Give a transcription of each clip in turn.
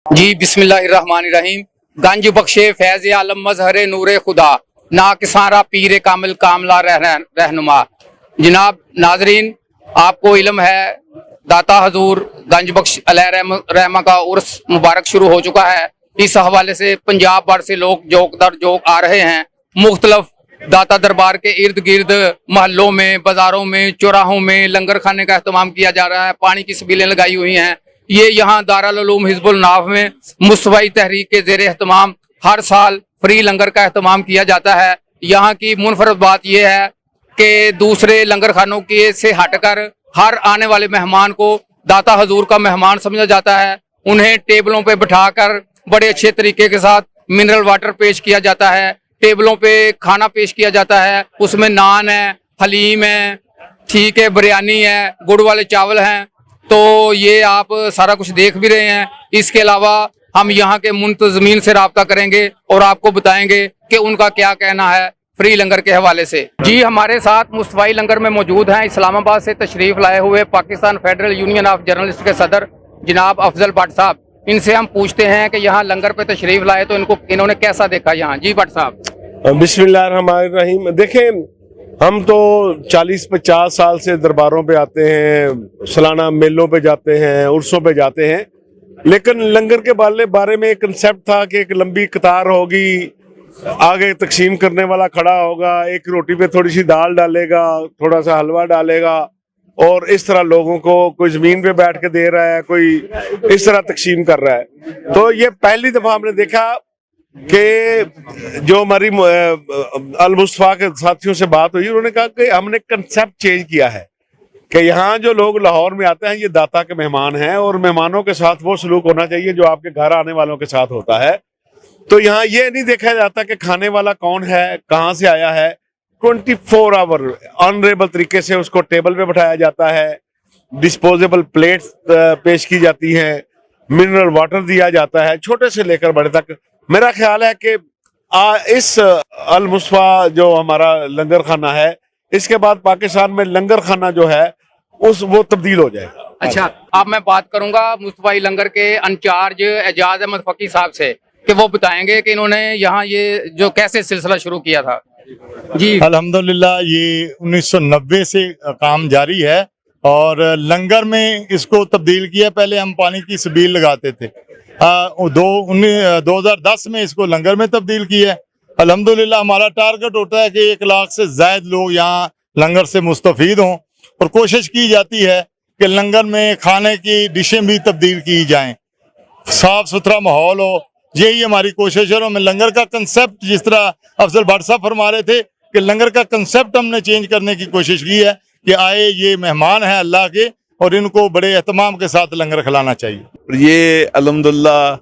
जी बिस्मिल्लाहिर्रहमानिर्रहीम। गंज बख्शे फैज आलम मजहर नूरे खुदा ना किसारा पीर कामिल कामला रहनुमा। जनाब नाजरीन, आपको इल्म है दाता हजूर गंज बख्श रहमा का उर्स मुबारक शुरू हो चुका है। इस हवाले से पंजाब भर से लोग जोक दर जोक आ रहे हैं। मुख्तलफ दाता दरबार के इर्द गिर्द महल्लों में, बाजारों में, चौराहों में लंगर खाने का एहतमाम किया जा रहा है। पानी की सबीलें लगाई हुई हैं। ये यहाँ दारुल उलूम हिज़्बुल नाफ में मुस्तफ़ी तहरीक के ज़ेर एहतमाम हर साल फ्री लंगर का एहतमाम किया जाता है। यहाँ की मुनफरद बात यह है कि दूसरे लंगर खानों के से हटकर हर आने वाले मेहमान को दाता हजूर का मेहमान समझा जाता है। उन्हें टेबलों पे बिठाकर बड़े अच्छे तरीके के साथ मिनरल वाटर पेश किया जाता है। टेबलों पे खाना पेश किया जाता है। उसमें नान है, हलीम है, ठीक है, बिरयानी है, गुड़ वाले चावल हैं। तो ये आप सारा कुछ देख भी रहे हैं। इसके अलावा हम यहाँ के मुंतज़मीन से राब्ता करेंगे और आपको बताएंगे कि उनका क्या कहना है फ्री लंगर के हवाले से। जी, हमारे साथ मुस्तफ़ी लंगर में मौजूद हैं इस्लामाबाद से तशरीफ लाए हुए Pakistan federal union of journalist के सदर जनाब अफजल भट्ट साहब। इनसे हम पूछते हैं कि यहाँ लंगर पे तशरीफ लाए तो इन्होंने कैसा देखा यहाँ। जी भट्ट साहब। बिस्मिल्लाहिर्रहमानिर्रहीम। देखें, हम तो 40-50 साल से दरबारों पे आते हैं, सालाना मेलों पे जाते हैं, उर्सों पे जाते हैं, लेकिन लंगर के बारे में एक कंसेप्ट था कि एक लंबी कतार होगी, आगे तकसीम करने वाला खड़ा होगा, एक रोटी पे थोड़ी सी दाल डालेगा, थोड़ा सा हलवा डालेगा और इस तरह लोगों को कोई जमीन पे बैठ के दे रहा है, कोई इस तरह तकसीम कर रहा है। तो ये पहली दफा हमने देखा कि जो हमारी अल मुस्तफा के साथियों से बात हुई, उन्होंने कहा कि हमने कंसेप्ट चेंज किया है कि यहाँ जो लोग लाहौर में आते हैं ये दाता के मेहमान हैं और मेहमानों के साथ वो सलूक होना चाहिए जो आपके घर आने वालों के साथ होता है। तो यहाँ ये नहीं देखा जाता कि खाने वाला कौन है, कहाँ से आया है। 24 आवर ऑनरेबल तरीके से उसको टेबल पे बैठाया जाता है, डिस्पोजेबल प्लेट्स पेश की जाती हैं, मिनरल वाटर दिया जाता है, छोटे से लेकर बड़े तक। मेरा ख्याल है कि इस अल मुस्तफा जो हमारा लंगर खाना है, इसके बाद पाकिस्तान में लंगर खाना जो है वो तब्दील हो जाएगा। अच्छा, अब मैं बात करूंगा मुस्तफ़ी लंगर के इंचार्ज एजाज अहमद फकी साहब से कि वो बताएंगे कि इन्होंने यहाँ ये जो कैसे सिलसिला शुरू किया था। जी अल्हम्दुलिल्लाह, ये 1990 से काम जारी है और लंगर में इसको तब्दील किया। पहले हम पानी की सबील लगाते थे, 2010 में इसको लंगर में तब्दील किया है। अल्हम्दुलिल्लाह, हमारा टारगेट होता है कि 1 लाख से ज्यादा लोग यहाँ लंगर से मुस्तफीद हों और कोशिश की जाती है कि लंगर में खाने की डिशें भी तब्दील की जाएं, साफ सुथरा माहौल हो। यही हमारी कोशिश है। मैं लंगर का कंसेप्ट, जिस तरह अफजल भट्ट साहब फरमा रहे थे कि लंगर का कंसेप्ट हमने चेंज करने की कोशिश की है कि आए ये मेहमान हैं अल्लाह के और इनको बड़े एहतमाम के साथ लंगर खिलाना चाहिए। ये अल्हम्दुलिल्लाह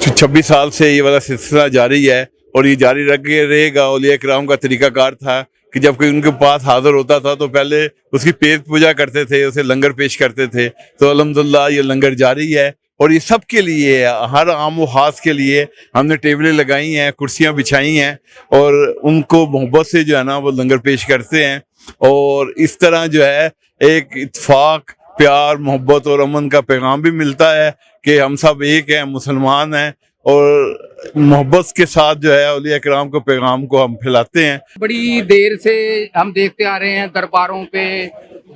26 साल से ये वाला सिलसिला जारी है और ये जारी रहेगा। औलिया किराम का तरीकाकार था कि जब कोई उनके पास हाजिर होता था तो पहले उसकी पेट पूजा करते थे, उसे लंगर पेश करते थे। तो अल्हम्दुलिल्लाह ये लंगर जारी है और ये सब के लिए, हर आम व खास के लिए हमने टेबलें लगाई हैं, कुर्सियां बिछाई हैं और उनको मोहब्बत से जो है ना वो लंगर पेश करते हैं। और इस तरह जो है एक इत्तेफाक, प्यार, मोहब्बत और अमन का पैगाम भी मिलता है कि हम सब एक हैं, मुसलमान हैं और मोहब्बत के साथ जो है औलिया किराम के पैगाम को हम फैलाते हैं। बड़ी देर से हम देखते आ रहे हैं दरबारों पे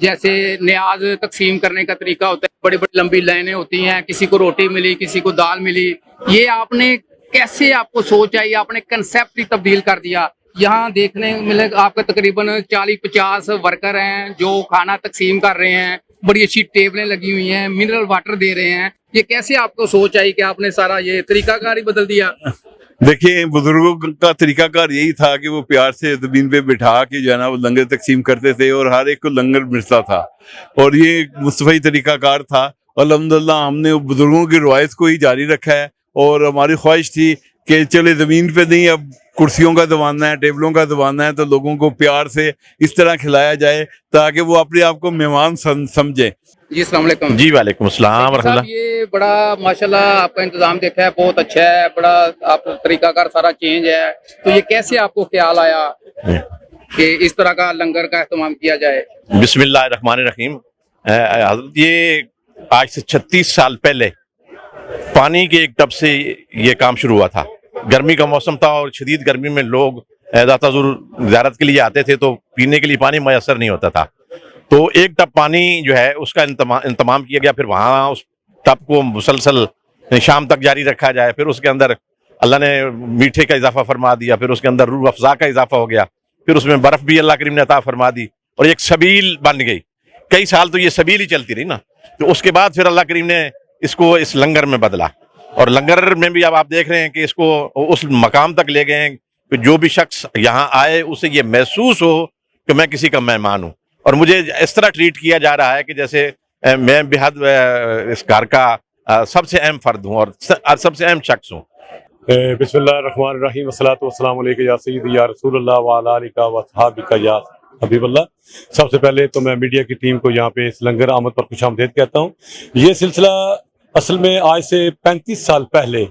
जैसे न्याज तकसीम करने का तरीका होता है, बड़ी बड़ी लंबी लाइनें होती हैं, किसी को रोटी मिली, किसी को दाल मिली। ये आपने कैसे, आपको सोच आई, आपने कंसेप्ट ही तब्दील कर दिया। यहाँ देखने मिलेगा आपका तकरीबन 40-50 वर्कर हैं जो खाना तकसीम कर रहे हैं, बड़ी अच्छी टेबलें लगी हुई हैं, मिनरल वाटर दे रहे हैं। ये कैसे आपको सोच आई कि आपने सारा ये तरीकाकार ही बदल दिया? देखिए, बुजुर्गों का तरीकाकार यही था कि वो प्यार से जमीन पे बिठा के जो है ना वो लंगर तकसीम करते थे और हर एक को लंगर मिलता था और ये मुस्तफ़ी तरीकाकार था। अल्हम्दुलिल्लाह, हमने बुजुर्गों की रवायत को ही जारी रखा है और हमारी ख्वाहिश थी कि चले जमीन पे नहीं, अब कुर्सियों का ज़माना है, टेबलों का ज़माना है, तो लोगों को प्यार से इस तरह खिलाया जाए ताकि वो अपने आप को मेहमान समझे। जी अस्सलाम वालेकुम। जी वालेकुम अस्सलाम। ये बड़ा माशाल्लाह आपका इंतजाम देखा है, बहुत अच्छा है, बड़ा आप तरीकाकार सारा चेंज है। तो ये कैसे आपको ख्याल आया कि इस तरह का लंगर का एहतमाम किया जाए? बिस्मिल्लाहिर्रहमानिर्रहीम। ये आज से 36 साल पहले पानी के एक टब से ये काम शुरू हुआ था। गर्मी का मौसम था और शदीद गर्मी में लोग दाता हज़ूर ज़ियारत के लिए आते थे, तो पीने के लिए पानी मैसर नहीं होता था। तो एक टब पानी जो है उसका इंतमाम किया गया। फिर वहाँ उस टब को मुसलसल शाम तक जारी रखा जाए। फिर उसके अंदर अल्लाह ने मीठे का इजाफा फरमा दिया, फिर उसके अंदर रूह अफ़ज़ा का इजाफा हो गया, फिर उसमें बर्फ़ भी अल्लाह करीम ने अता फरमा दी और एक सबील बन गई। कई साल तो ये सबील ही चलती रही ना। तो उसके बाद फिर अल्लाह करीम ने इसको इस लंगर में बदला, और लंगर में भी अब आप देख रहे हैं कि इसको उस मकाम तक ले गए हैं कि जो भी शख्स यहाँ आए उसे ये महसूस हो कि मैं किसी का मेहमान हूँ, और मुझे इस तरह ट्रीट किया जा रहा है कि जैसे मैं बेहद इस घर का सबसे अहम फर्द हूँ और सबसे अहम शख्स हूँ। बिस्मिल्लाहिर्रहमानिर्रहीम, वस्सलातु वस्सलामु अलैका या सय्यदी या रसूलल्लाह व अला आलिका व अस्हाबिका या हबीबल्लाह। सबसे पहले तो मैं मीडिया की टीम को यहाँ पे इस लंगर आमद पर खुशामदीद कहता हूँ। ये सिलसिला असल में आज से 35 साल पहले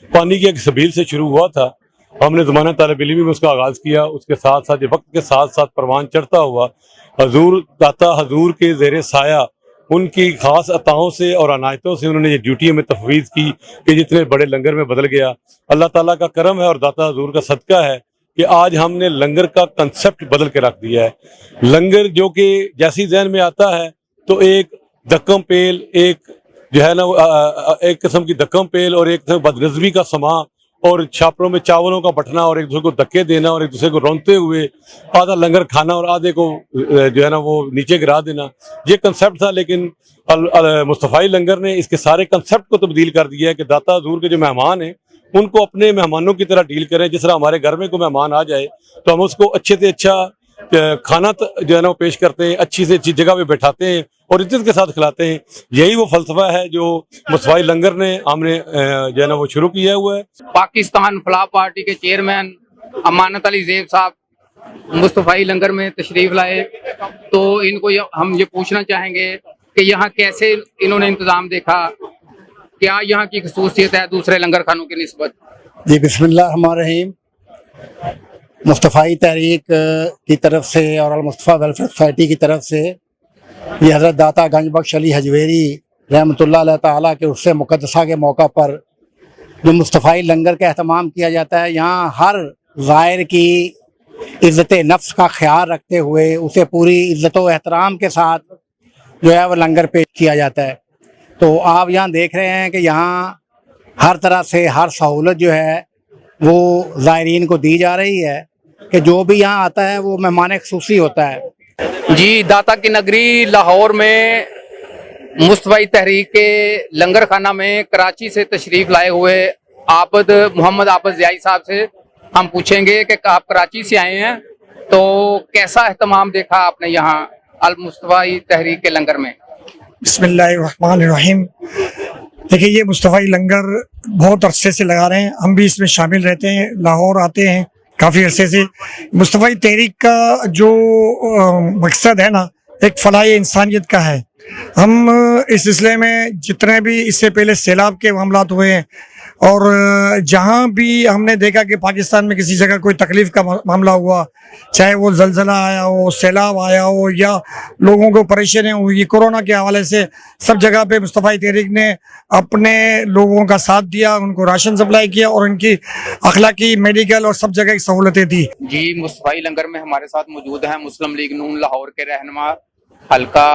पानी की एक सबील से शुरू हुआ था। हमने ज़माना तालिब इल्मी में उसका आगाज़ किया। उसके साथ साथ वक्त के साथ साथ परवान चढ़ता हुआ हजूर दाता हजूर के ज़ेरे साया उनकी ख़ास अताओं से और अनायतों से उन्होंने ये ड्यूटी हमें तफवीज़ की कि जितने बड़े लंगर में बदल गया। अल्लाह ताला का करम है और दाता हजूर का सदका है कि आज हमने लंगर का कंसेप्ट बदल के रख दिया है। लंगर जो कि जैसी जहन में आता है तो एक दक्कम पेल, एक जो है ना एक किस्म की दक्कम पेल और एक बदनज़मी का समा और छापरों में चावलों का बटना और एक दूसरे को धक्के देना और एक दूसरे को रौनते हुए आधा लंगर खाना और आधे को जो है ना वो नीचे गिरा देना, ये कंसेप्ट था। लेकिन मुस्तफ़ाई लंगर ने इसके सारे कंसेप्ट को तब्दील कर दिया है कि दाता हजूर के जो मेहमान हैं उनको अपने मेहमानों की तरह डील करें। जिस तरह हमारे घर में कोई मेहमान आ जाए तो हम उसको अच्छे से अच्छा खाना जो है ना वो पेश करते हैं, अच्छी से अच्छी जगह पे बैठाते हैं और इज्जत के साथ खिलाते हैं। यही वो फलसफा है जो मुस्तफ़ाई लंगर ने हमने जो है ना वो शुरू किया हुआ है। पाकिस्तान फलाह पार्टी के चेयरमैन अमानत अली ज़ेब साहब मुस्तफ़ाई लंगर में तशरीफ लाए, तो इनको हम ये पूछना चाहेंगे कि यहाँ कैसे इन्होंने इंतज़ाम देखा, क्या यहाँ की खसूसियत है दूसरे लंगर खानों की निस्बत? जी बिस्मिल्लाहिर्रहमानिर्रहीम। मुस्तफ़ाई तहरीक की तरफ से और अल मुस्तफ़ा वेलफेयर सोसाइटी की तरफ से ये हज़रत दाता गंज बख्श अली हजवेरी रहमतुल्लाह अलैह ताला के उससे मुक़द्दसा के मौका पर जो मुस्तफ़ाई लंगर का अहतमाम किया जाता है, यहाँ हर ज़ायर की इज़्ज़त नफ्स का ख्याल रखते हुए उसे पूरी इज़्ज़त व एहतराम के साथ जो है वह लंगर पेश किया जाता है। तो आप यहाँ देख रहे हैं कि यहाँ हर तरह से हर सहूलत जो है वो ज़ायरीन को दी जा रही है कि जो भी यहाँ आता है वो मेहमान ख़ुसूसी होता है। जी, दाता की नगरी लाहौर में मुस्तफ़ाई तहरीक के लंगर खाना में कराची से तशरीफ लाए हुए आबद मोहम्मद आबद ज़ियाई साहब से हम पूछेंगे कि आप कराची से आए हैं तो कैसा एहतमाम देखा आपने यहाँ अल मुस्तफ़ाई तहरीक के लंगर में? बिस्मिल्लाहिर्रहमानिर्रहीम। देखिए, ये मुस्तफ़ाई लंगर बहुत अरसे से लगा रहे हैं, हम भी इसमें शामिल रहते हैं, लाहौर आते हैं काफ़ी अरसे से। मुस्तफ़ाई तहरीक का जो मकसद है ना, एक फलाह इंसानियत का है। हम इस सिलसिले में जितने भी इससे पहले सैलाब के मामलात हुए हैं और जहाँ भी हमने देखा कि पाकिस्तान में किसी जगह कोई तकलीफ़ का मामला हुआ, चाहे वो ज़लज़ला आया हो, सैलाब आया हो या लोगों को परेशानियाँ हुई कोरोना के हवाले से, सब जगह पे मुस्तफ़ाई तहरीक ने अपने लोगों का साथ दिया, उनको राशन सप्लाई किया और उनकी अखलाकी, मेडिकल और सब जगह की सहूलतें दी। जी, मुस्तफ़ाई लंगर में हमारे साथ मौजूद हैं मुस्लिम लीग नून लाहौर के रहनुमा हल्का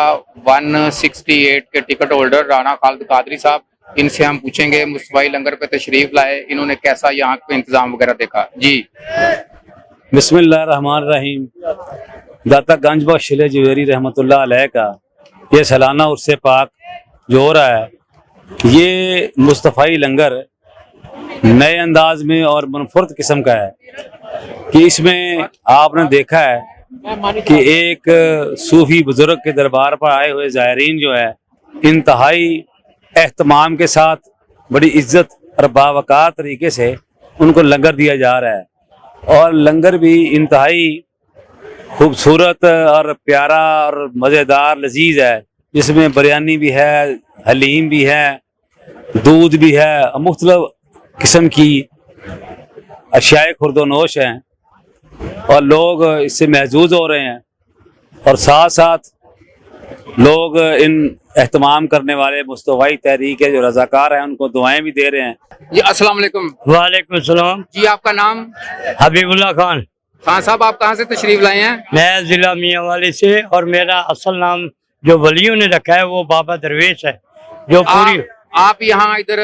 168 के टिकट होल्डर राना खालिद कादरी साहब। इनसे हम पूछेंगे मुस्तफ़ाई लंगर पे तशरीफ लाए, इन्होंने कैसा यहाँ पे इंतजाम वगैरह देखा। जी बिस्मिल्लाहिर्रहमानिर्रहीम। दाता गंज बख्श अली हजवेरी रहमतुल्लाह अलैह का ये सालाना उर्से पाक जो हो रहा है, ये मुस्तफ़ाई लंगर नए अंदाज में और मनफरद किस्म का है कि इसमें आपने देखा है कि एक सूफी बुजुर्ग के दरबार पर आए हुए ज़ायरीन जो है इंतहाई एहतमाम के साथ बड़ी इज्जत और बावकार तरीके से उनको लंगर दिया जा रहा है और लंगर भी इंतहाई खूबसूरत और प्यारा और मज़ेदार लजीज है, जिसमें बिरयानी भी है, हलीम भी है, दूध भी है, मुख्तलिफ किस्म की अशियाए खुर्दोनोश हैं और लोग इससे महजूज हो रहे हैं। और साथ साथ लोग इन एहतमाम करने वाले मुस्तफ़ाई तहरीक के जो रज़ाकार हैं उनको दुआएं भी दे रहे हैं। जी अस्सलाम वालेकुम। वालेकुम सलाम। जी आपका नाम? हबीबुल्लाह खान। खान साहब आप कहाँ से तशरीफ लाए हैं? मैं जिला मियांवाली से, और मेरा असल नाम जो वलियों ने रखा है वो बाबा दरवेश है। जो पूरी आप यहाँ इधर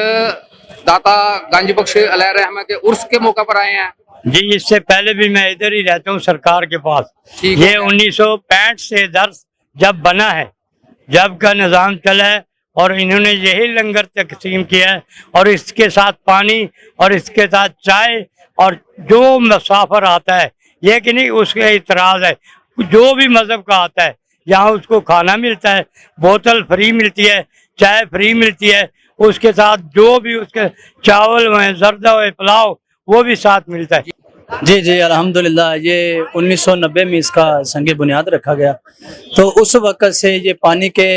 दाता गंज बख्श अलैहि रहमा के उर्स के मौका पर आए हैं? जी, इससे पहले भी मैं इधर ही रहता हूँ सरकार के पास। ठीक ये है। 1965 से दर्स जब बना है, जब का निज़ाम चला है, और इन्होंने यही लंगर तकसीम किया है, और इसके साथ पानी और इसके साथ चाय, और जो मुसाफिर आता है ये कि नहीं उसके इतराज़ है, जो भी मज़हब का आता है यहाँ उसको खाना मिलता है, बोतल फ्री मिलती है, चाय फ्री मिलती है, उसके साथ जो भी उसके चावल हुए, जर्दा हुए, पुलाव, वो भी साथ मिलता है। जी जी अल्हम्दुलिल्लाह। ये 1990 में इसका संग बुनियाद रखा गया। तो उस वक्त से ये पानी के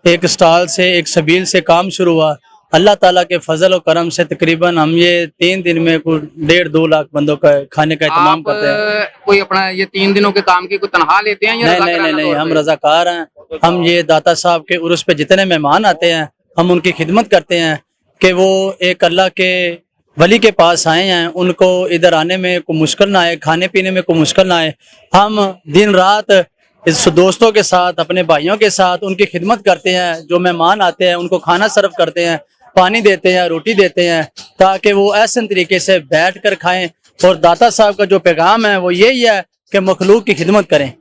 एक स्टॉल से, एक सबील से काम शुरू हुआ। अल्लाह ताला के फजल और करम से तकरीबन हम ये 3 दिन में कुछ 1.5-2 लाख बंदों का खाने का इंतजाम करते हैं। कोई अपना ये 3 दिनों के काम की कोई तनख्वाह लेते हैं या नहीं नहीं नहीं नहीं, हम रजाकार हैं। हम ये दाता साहब के उर्स पे जितने मेहमान आते हैं हम उनकी खिदमत करते हैं कि वो एक अल्लाह के वली के पास आए हैं, उनको इधर आने में कोई मुश्किल ना आए, खाने पीने में कोई मुश्किल ना आए। हम दिन रात इस दोस्तों के साथ, अपने भाइयों के साथ उनकी खिदमत करते हैं। जो मेहमान आते हैं उनको खाना सर्व करते हैं, पानी देते हैं, रोटी देते हैं, ताकि वो ऐसे तरीके से बैठ कर खाएं। और दाता साहब का जो पैगाम है वो यही है कि मखलूक की खिदमत करें।